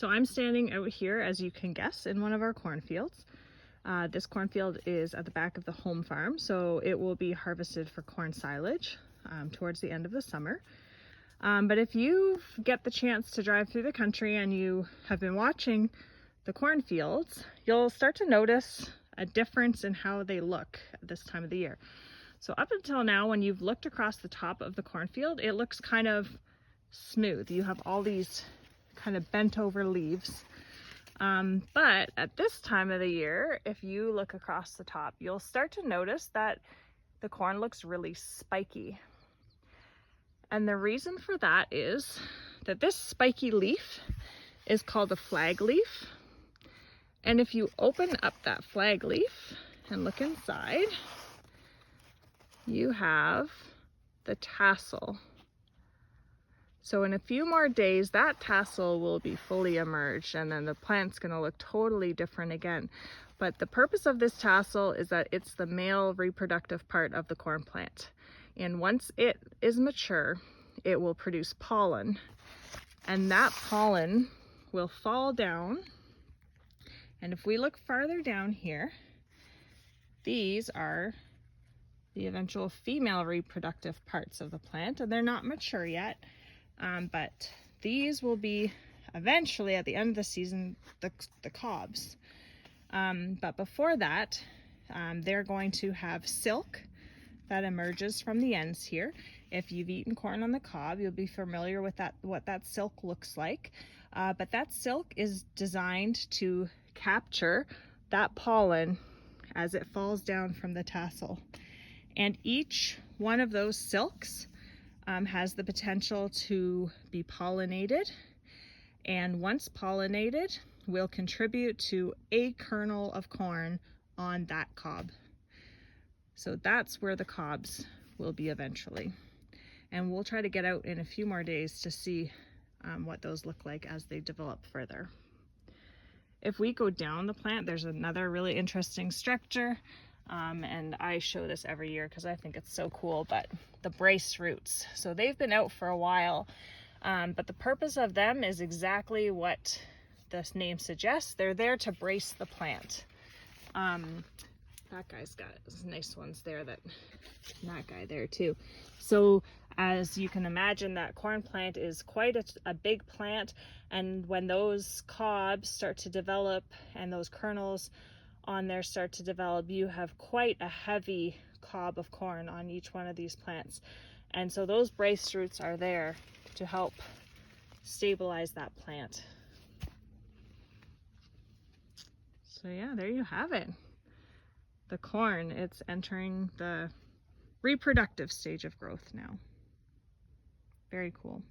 So I'm standing out here, as you can guess, in one of our cornfields. This cornfield is at the back of the home farm, so it will be harvested for corn silage towards the end of the summer. But if you get the chance to drive through the country and you have been watching the cornfields, you'll start to notice a difference in how they look at this time of the year. So up until now, when you've looked across the top of the cornfield, it looks kind of smooth. You have all these kind of bent over leaves. But at this time of the year, if you look across the top, you'll start to notice that the corn looks really spiky. And the reason for that is that this spiky leaf is called a flag leaf. And if you open up that flag leaf and look inside, you have the tassel. So in a few more days, that tassel will be fully emerged, and then the plant's going to look totally different again. But the purpose of this tassel is that it's the male reproductive part of the corn plant. And once it is mature, it will produce pollen. And that pollen will fall down. And if we look farther down here, these are the eventual female reproductive parts of the plant, and they're not mature yet. But these will be eventually, at the end of the season, the cobs. But before that, they're going to have silk that emerges from the ends here. If you've eaten corn on the cob, you'll be familiar with what that silk looks like. But that silk is designed to capture that pollen as it falls down from the tassel. And each one of those silks has the potential to be pollinated, and once pollinated will contribute to a kernel of corn on that cob. So that's where the cobs will be eventually. And we'll try to get out in a few more days to see what those look like as they develop further. If we go down the plant, there's another really interesting structure. And I show this every year because I think it's so cool, but the brace roots. So they've been out for a while, but the purpose of them is exactly what this name suggests. They're there to brace the plant. That guy's got some nice ones there, and that guy there too. So as you can imagine, that corn plant is quite a big plant, and when those cobs start to develop and those kernels on there start to develop, you have quite a heavy cob of corn on each one of these plants. And so those brace roots are there to help stabilize that plant. So yeah, there you have it. The corn, it's entering the reproductive stage of growth now. Very cool.